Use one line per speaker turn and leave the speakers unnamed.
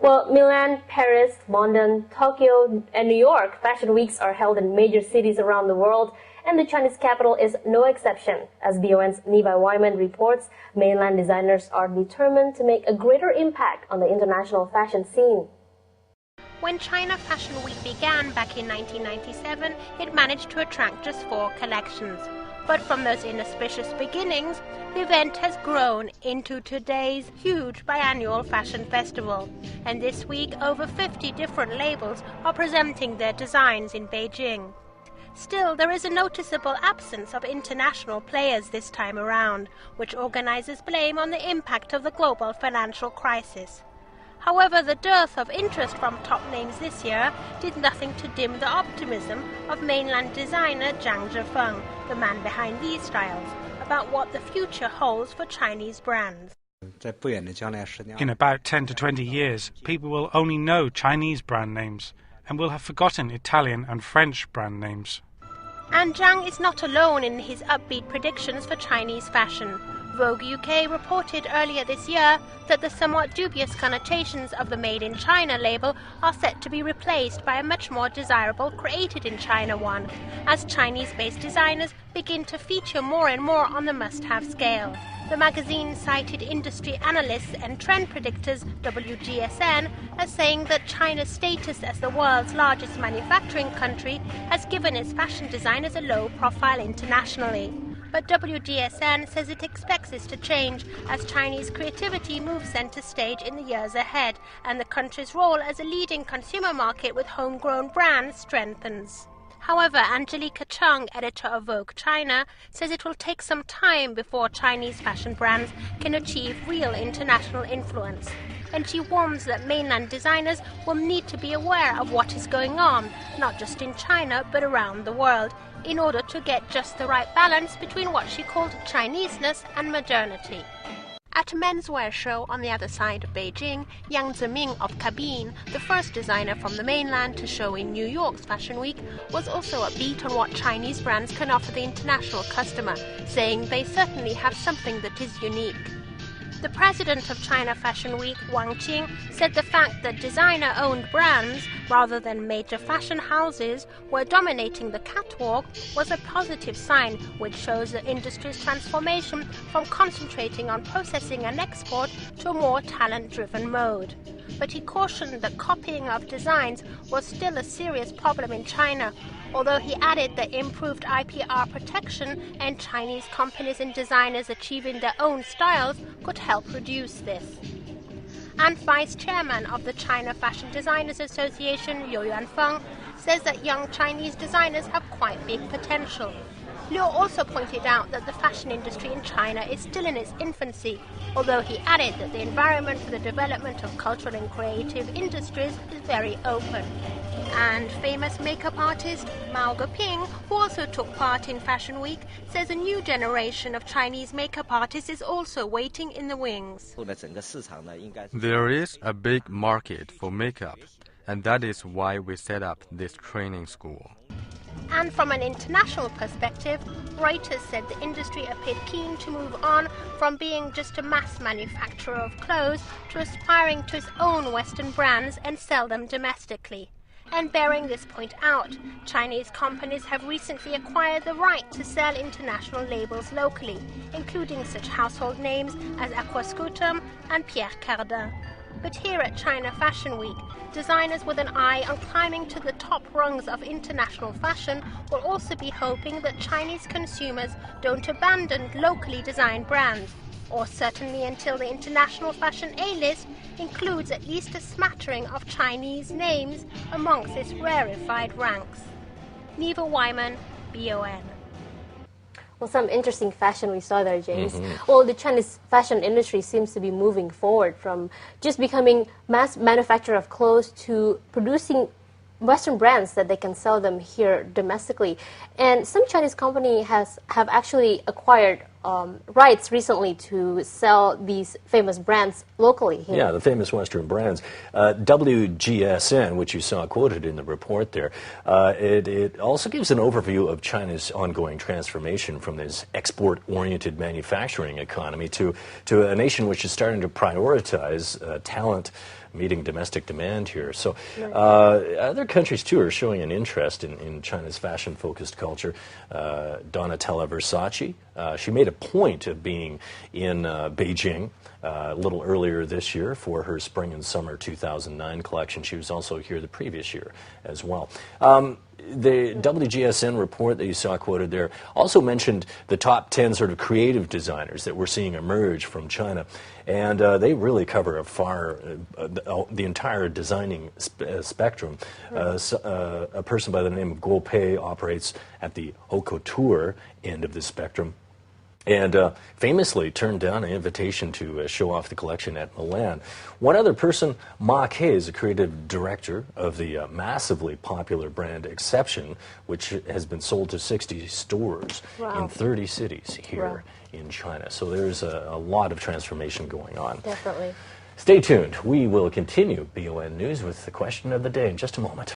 Well, Milan, Paris, London, Tokyo, and New York fashion weeks are held in major cities around the world, and the Chinese capital is no exception. As BON's Neva Wyman reports, mainland designers are determined to make a greater impact on the international fashion scene.
When China Fashion Week began back in 1997, it managed to attract just 4 collections. But from those inauspicious beginnings, the event has grown into today's huge biannual fashion festival. And this week, over 50 different labels are presenting their designs in Beijing. Still, there is a noticeable absence of international players this time around, which organizers blame on the impact of the global financial crisis. However, the dearth of interest from top names this year did nothing to dim the optimism of mainland designer Zhang Zhifeng, the man behind these styles, about what the future holds for Chinese brands.
In about 10 to 20 years, people will only know Chinese brand names and will have forgotten Italian and French brand names.
And Zhang is not alone in his upbeat predictions for Chinese fashion. Vogue UK reported earlier this year that the somewhat dubious connotations of the Made in China label are set to be replaced by a much more desirable Created in China one, as Chinese-based designers begin to feature more and more on the must-have scale. The magazine cited industry analysts and trend predictors WGSN as saying that China's status as the world's largest manufacturing country has given its fashion designers a low profile internationally. But WGSN says it expects this to change as Chinese creativity moves center stage in the years ahead and the country's role as a leading consumer market with homegrown brands strengthens. However, Angelica Chung, editor of Vogue China, says it will take some time before Chinese fashion brands can achieve real international influence. And she warns that mainland designers will need to be aware of what is going on, not just in China but around the world, in order to get just the right balance between what she called Chineseness and modernity. At a menswear show on the other side of Beijing, Yang Ziming of Cabine, the first designer from the mainland to show in New York's Fashion Week, was also upbeat on what Chinese brands can offer the international customer, saying they certainly have something that is unique. The president of China Fashion Week, Wang Qing, said the fact that designer-owned brands, rather than major fashion houses, were dominating the catwalk was a positive sign, which shows the industry's transformation from concentrating on processing and export to a more talent-driven mode. But he cautioned that copying of designs was still a serious problem in China, although he added that improved IPR protection and Chinese companies and designers achieving their own styles could help reduce this. And vice chairman of the China Fashion Designers Association, Liu Yuanfeng, says that young Chinese designers have quite big potential. Liu also pointed out that the fashion industry in China is still in its infancy, although he added that the environment for the development of cultural and creative industries is very open. And famous makeup artist Mao Geping, who also took part in Fashion Week, says a new generation of Chinese makeup artists is also waiting in the wings.
There is a big market for makeup, and that is why we set up this training school.
And from an international perspective, Reuters said the industry appeared keen to move on from being just a mass manufacturer of clothes to aspiring to its own Western brands and sell them domestically. And bearing this point out, Chinese companies have recently acquired the right to sell international labels locally, including such household names as Aquascutum and Pierre Cardin. But here at China Fashion Week, designers with an eye on climbing to the top rungs of international fashion will also be hoping that Chinese consumers don't abandon locally designed brands, or certainly until the international fashion A-list includes at least a smattering of Chinese names amongst its rarefied ranks. Neva Wyman, BON.
Well, some interesting fashion we saw there, James. Well, the Chinese fashion industry seems to be moving forward from just becoming mass manufacturer of clothes to producing Western brands that they can sell them here domestically. And some Chinese companies have actually acquired rights recently to sell these famous brands locally here.
Yeah, the famous Western brands. WGSN, which you saw quoted in the report there, it also gives an overview of China's ongoing transformation from this export-oriented manufacturing economy to a nation which is starting to prioritize talent meeting domestic demand here. So other countries, too, are showing an interest in China's fashion-focused culture. Donatella Versace, she made a point of being in Beijing a little earlier this year for her spring and summer 2009 collection. She was also here the previous year as well. The WGSN report that you saw quoted there also mentioned the top 10 sort of creative designers that we're seeing emerge from China. And they really cover the entire designing spectrum. A person by the name of Guo Pei operates at the haute couture end of the spectrum, and famously turned down an invitation to show off the collection at Milan. One other person, Ma Ke, is a creative director of the massively popular brand Exception, which has been sold to 60 stores in 30 cities here in China. So there's a lot of transformation going on.
Definitely.
Stay tuned. We will continue BON News with the question of the day in just a moment.